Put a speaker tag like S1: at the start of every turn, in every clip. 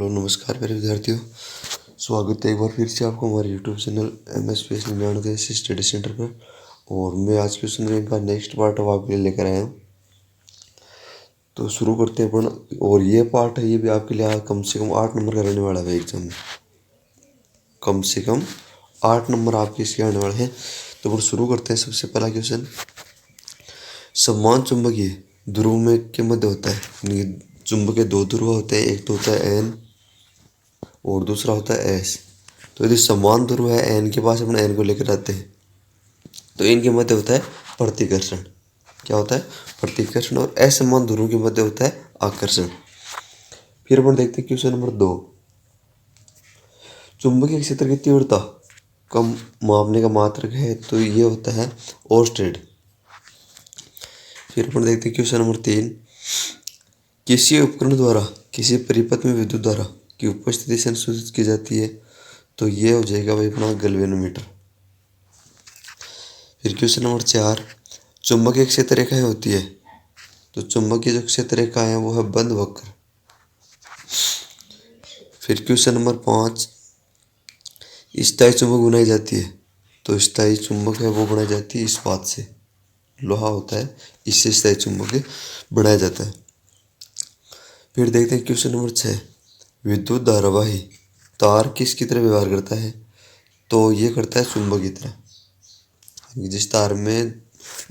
S1: Hello नमस्कार मेरे विद्यार्थियों। स्वागत है एक बार फिर से आपको हमारे YouTube channel MS Gyanoday study centre पर। और मैं आज क्वेश्चन रैंक का नेक्स्ट पार्ट अब आपके लिए लेकर आया हूँ। तो शुरू करते हैं अपन। और ये पार्ट है, ये भी आपके लिए कम से कम 8 नंबर का रहने वाला है एग्जाम में। कम से कम 8 नंबर आपके इसके आने वाले हैं। तो अपन शुरू करते हैं। सबसे पहला क्वेश्चन, समान चुंबकीय ध्रुव में के मध्य होता है, यानी चुंबक के दो ध्रुव होते हैं, एक तो होता है N और दूसरा होता है S। तो यदि समान ध्रुव है N के पास, अपने N को लेकर आते हैं, तो इनके मध्य होता है प्रतिकर्षण। क्या होता है? प्रतिकर्षण। और असमान ध्रुवों के मध्य होता है आकर्षण। फिर अपन देखते हैं क्वेश्चन नंबर 2, चुंबकीय क्षेत्र की तीव्रता कम मापने का मात्रक है, तो ये होता है ओर्स्टेड। फिर अपन देखते हैं क्वेश्चन नंबर 3, किसी उपकरण द्वारा किसी परिपथ में विद्युत धारा की उपस्थिति संशोधित की जाती है, तो ये हो जाएगा भाई अपना गैल्वेनोमीटर। फिर क्वेश्चन नंबर 4, चुंबकीय क्षेत्र रेखाएं होती है, तो चुंबकीय जो क्षेत्र रेखा है वो है बंद वक्र। फिर क्वेश्चन नंबर 5, स्थायी चुंबक बनाई जाती है, तो स्थायी चुंबक है वो बनाई जाती है इस्पात से, लोहा होता है, इससे स्थायी चुंबक बनाया जाता है। फिर देखते हैं क्वेश्चन नंबर 6, विद्युत धारावाही तार किसकी तरह व्यवहार करता है, तो ये करता है चुंबक की तरह। जिस तार में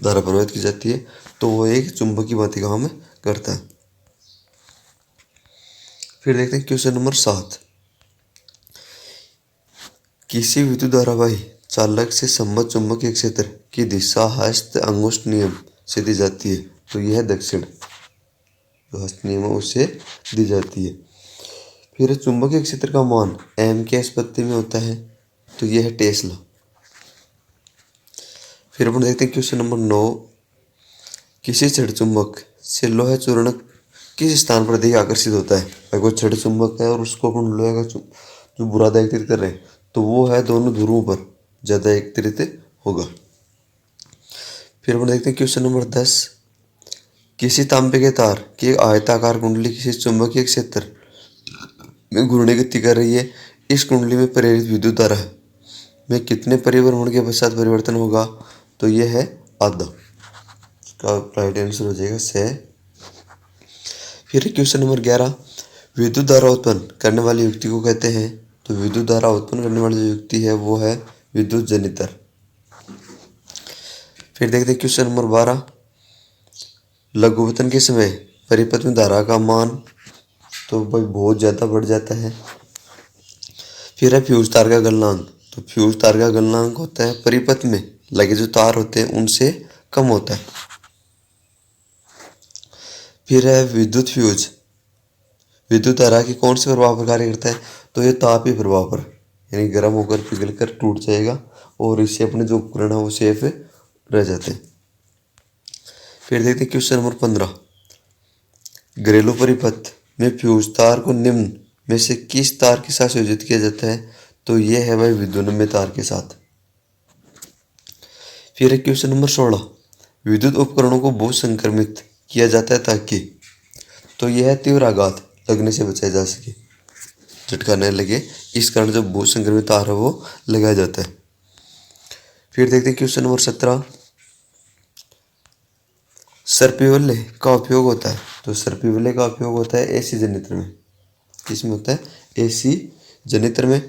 S1: धारा प्रवाहित की जाती है तो वो एक चुंबकीय भांति काम करता है। फिर देखते हैं क्वेश्चन नंबर 7, किसी विद्युत धारावाही चालक से संबद्ध चुंबकीय क्षेत्र की दिशा हस्त अंगुष्ठ नियम से दी जाती है, तो यह है दक्षिण। जो हस्त नियम है उससे दी जाती है। फिर चुंबकीय क्षेत्र का मान m के निष्पत्ति में होता है, तो यह है टेस्ला। फिर अपन देखते हैं क्वेश्चन नंबर 9, किसी छड़ चुंबक से लोहे चूर्ण किस स्थान पर अधिक आकर्षित होता है। अगर कोई छड़ चुंबक है और उसको अपन लोहे का जो बुरादा एकत्रित कर रहे हैं, तो वो है दोनों ध्रुवों पर ज़्यादा एकत्रित होगा। फिर अपन देखते हैं क्वेश्चन नंबर 10, किसी तांबे के तार की एक आयताकार कुंडली किसी चुंबकीय क्षेत्र में घूर्णी गति कर रही है। इस कुंडली में प्रेरित विद्युत धारा में कितने परिभ्रमण के पश्चात परिवर्तन होगा, तो यह है आधा। इसका राइट आंसर हो जाएगा 6। फिर क्वेश्चन नंबर 11, विद्युत धारा उत्पन्न करने वाली युक्ति को कहते हैं, तो विद्युत धारा उत्पन्न करने वाली जो युक्ति है वो है विद्युत जनित्र। फिर देखते हैं क्वेश्चन नंबर 12, लघुपतन के समय परिपथ में धारा का मान तो भाई बहुत ज़्यादा बढ़ जाता है। फिर है फ्यूज तार का गलनांक, तो फ्यूज तार का गलनांक होता है परिपथ में लगे जो तार होते हैं उनसे कम होता है। फिर है विद्युत फ्यूज, विद्युत धारा की कौन से प्रभाव पर कार्य करता है, तो ये तापीय प्रभाव पर, यानी गर्म होकर पिघल कर टूट जाएगा और इससे अपने जो उपकरण है वो सेफ रह जाते हैं। फिर देखते हैं क्वेश्चन नंबर 15, घरेलू परिपथ में फ्यूज तार को निम्न में से किस तार के साथ संयोजित किया जाता है, तो ये है भाई विद्युन्मय तार के साथ। फिर है क्वेश्चन नंबर 16, विद्युत उपकरणों को बहुत संक्रमित किया जाता है ताकि, तो यह है तीव्र आघात लगने से बचाया जा सके, झटका न लगे, इस कारण जो बहुत संक्रमित तार है वो लगाया जाता है। फिर देखते हैं क्वेश्चन नंबर 17, सर्पिवल्ले का उपयोग होता है, तो सर्पिवल्ले का उपयोग होता है एसी जनित्र में। किसमें होता है? एसी जनित्र में।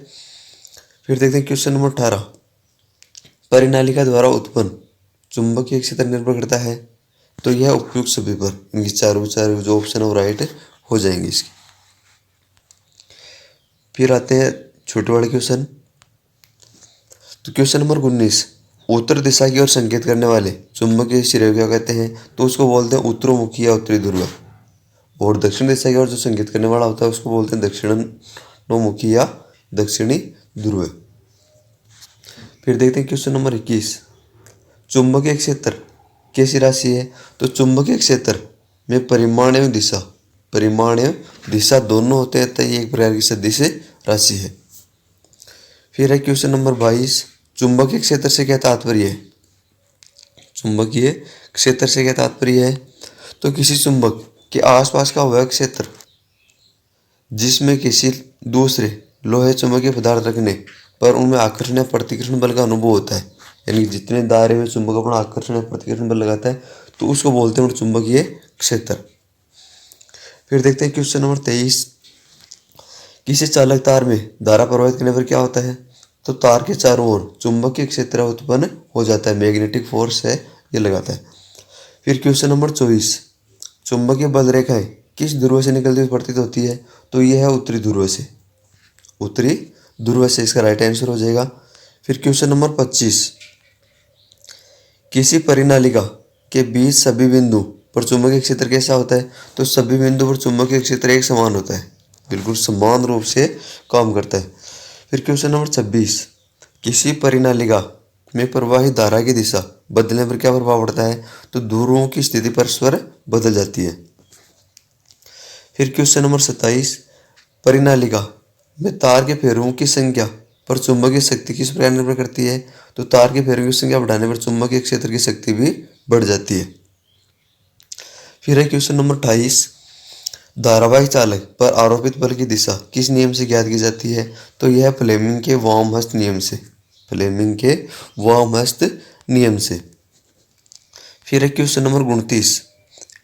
S1: फिर देखते हैं क्वेश्चन नंबर 18, परिनालिका द्वारा उत्पन्न चुंबकीय क्षेत्र निर्भर करता है, तो यह उपयुक्त सभी पर, इनकी चारों जो ऑप्शन है वो राइट हो जाएंगे इसकी। फिर आते हैं छोटे वाले क्वेश्चन। तो क्वेश्चन नंबर 19, उत्तर दिशा की ओर संकेत करने वाले चुंबकीय सिरे क्या कहते हैं, तो उसको बोलते हैं उत्तरोमुखी या उत्तरी ध्रुव। और दक्षिण दिशा की ओर जो संकेत करने वाला होता है उसको बोलते हैं दक्षिणोमुखी या दक्षिणी ध्रुव। फिर देखते हैं क्वेश्चन नंबर 21, चुंबकीय क्षेत्र कैसी राशि है, तो चुंबकीय क्षेत्र में परिमाण एवं दिशा दोनों होते हैं, तो ये एक प्रकार की सदिश राशि है। फिर है क्वेश्चन नंबर 22, चुंबकीय क्षेत्र से क्या तात्पर्य है, चुंबकीय क्षेत्र से क्या तात्पर्य है, तो किसी चुंबक के आसपास का वह क्षेत्र जिसमें किसी दूसरे लोहे चुंबकीय पदार्थ रखने पर उनमें आकर्षण या प्रतिकर्षण बल का अनुभव होता है। यानी जितने दायरे में चुंबक अपना आकर्षण या प्रतिकर्षण बल लगाता है तो उसको बोलते हैं चुंबकीय क्षेत्र। फिर देखते हैं क्वेश्चन नंबर 23। किसी चालक तार में धारा प्रवाहित करने पर क्या होता है? तो तार के चारों ओर चुंबकीय क्षेत्र उत्पन्न हो जाता है, मैग्नेटिक फोर्स है ये लगाता है। फिर क्वेश्चन नंबर 24। चुंबकीय बल रेखाएं किस ध्रुव से निकलती हुई प्रतीत होती है? तो यह है उत्तरी ध्रुव से, उत्तरी ध्रुव से इसका राइट आंसर हो जाएगा। फिर क्वेश्चन नंबर 25। किसी परिनालिका के बीच सभी बिंदु पर चुंबकीय क्षेत्र कैसा होता है? तो सभी बिंदु पर चुंबकीय क्षेत्र एक समान होता है, बिल्कुल समान रूप से काम करता है। फिर क्वेश्चन नंबर 26। किसी परिनालिका में प्रवाहित धारा की दिशा बदलने पर क्या प्रभाव पड़ता है? तो ध्रुवों की स्थिति परस्पर बदल जाती है। फिर क्वेश्चन नंबर 27। परिनालिका में तार के फेरों की संख्या पर चुंबकीय शक्ति किस प्रकार निर्भर करती है? तो तार के फेरों की संख्या बढ़ाने पर चुंबकीय क्षेत्र की शक्ति भी बढ़ जाती है। फिर है क्वेश्चन नंबर 28। धारावाहिक चालक पर आरोपित बल की दिशा किस नियम से ज्ञात की जाती है? तो यह फ्लेमिंग के वामहस्त नियम से, फ्लेमिंग के वामहस्त नियम से। फिर है क्वेश्चन नंबर 29।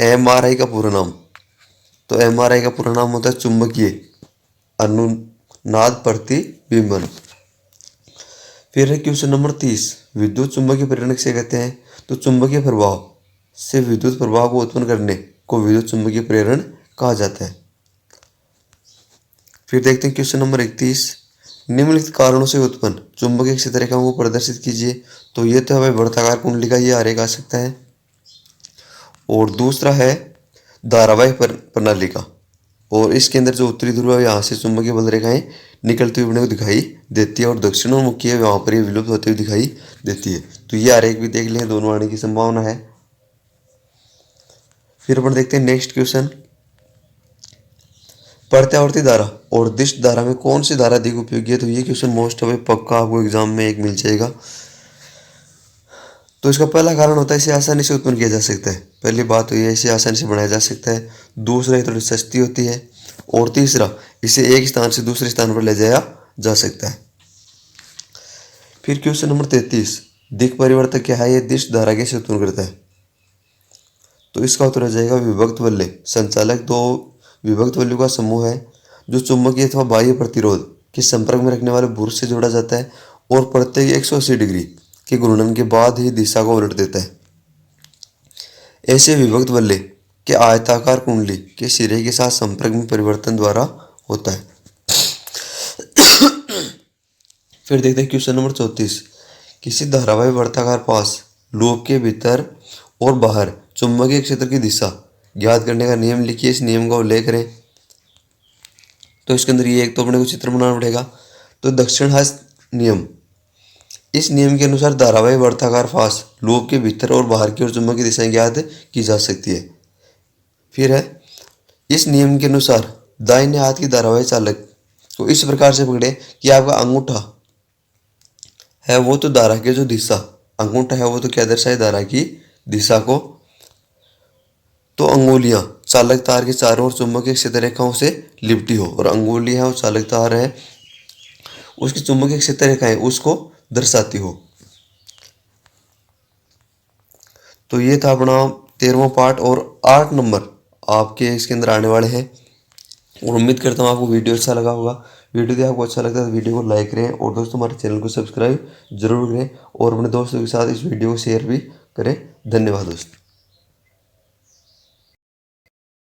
S1: एमआरआई का पूरा नाम? तो एमआरआई का पूरा नाम होता है चुंबकीय अनुनाद प्रतिबिंबन। फिर है क्वेश्चन नंबर 30। विद्युत चुंबकीय प्रेरण किसे कहते हैं? तो चुंबकीय प्रवाह से विद्युत प्रवाह को उत्पन्न करने को विद्युत चुंबकीय प्रेरण कहा जाता है। फिर देखते हैं क्वेश्चन नंबर 31। निम्नलिखित कारणों से उत्पन्न चुंबकीय क्षेत्र रेखाओं को प्रदर्शित कीजिए। तो ये तो हमें वर्ताकार कुंडली का ये आरेख आ सकता है, और दूसरा है धारावाहिक प्रणाली का, और इसके अंदर जो उत्तरी ध्रुव है यहाँ से चुंबकीय बल रेखाएं निकलती हुई अपने को दिखाई देती है, और दक्षिणोन्मुखी है वहाँ पर ये विलुप्त होती हुई दिखाई देती है। तो ये आरेख भी देख लें, दोनों आने की संभावना है। फिर अपन देखते हैं नेक्स्ट क्वेश्चन। प्रत्यावर्ती धारा और दिष्ट धारा में कौन सी धारा अधिक उपयोगी है? तो ये क्वेश्चन मोस्ट ऑफ पक्का आपको एग्जाम में एक मिल जाएगा। तो इसका पहला कारण होता है इसे आसानी से उत्पन्न किया जा सकता है। पहली बात तो ये इसे आसानी से बनाया जा सकता है। दूसरा, ये थोड़ी सस्ती होती है, और तीसरा, इसे एक स्थान से दूसरे स्थान पर ले जाया जा सकता है। फिर क्वेश्चन नंबर 33। दिक् परिवर्तक क्या है? ये दिष्ट धारा कैसे उत्पन्न करता है? तो इसका उत्तर हो जाएगा विभक्त वलय। संचालक दो विभक्त वलयों का समूह है जो चुंबकीय अथवा बाह्य प्रतिरोध के संपर्क में रखने वाले बुरुश से जोड़ा जाता है, और प्रत्येक 180 डिग्री के घूर्णन के बाद ही दिशा को उलट देता है। ऐसे विभक्त वलय के आयताकार कुंडली के सिरे के साथ संपर्क में परिवर्तन द्वारा होता है। फिर देखते हैं क्वेश्चन नंबर 34। किसी धारावाहिक वर्ताकार पास लूप के भीतर और बाहर चुंबकीय क्षेत्र की दिशा ज्ञात करने का नियम लिखिए, इस नियम का उल्लेख करें। तो इसके अंदर ये एक तो अपने को चित्र बनाना पड़ेगा। तो दक्षिण हस्त नियम, इस नियम के अनुसार धारावाहिक वर्ताकार फास लूप के भीतर और बाहर की ओर चुंबकीय दिशाएं ज्ञात की जा सकती है। फिर है, इस नियम के अनुसार दाहिने हाथ की धारावाहिक चालक को इस प्रकार से पकड़े कि आपका अंगूठा है वो तो धारा की जो दिशा, अंगूठा है वो तो क्या दर्शाए? धारा की दिशा को। तो अंगुलियां चालक तार के चारों ओर चुंबकीय क्षेत्र रेखाओं से लिपटी हो, और अंगुलियां और चालक तार है उसकी चुंबकीय क्षेत्र रेखाएं उसको दर्शाती हो। तो ये था अपना 13वां पार्ट, और 8 नंबर आपके इसके अंदर आने वाले हैं। और उम्मीद करता हूँ आपको वीडियो अच्छा लगा होगा। वीडियो यदि आपको अच्छा लगता है तो वीडियो को लाइक करें, और दोस्तों हमारे चैनल को सब्सक्राइब जरूर करें, और अपने दोस्तों के साथ इस वीडियो को शेयर भी करें। धन्यवाद दोस्तों।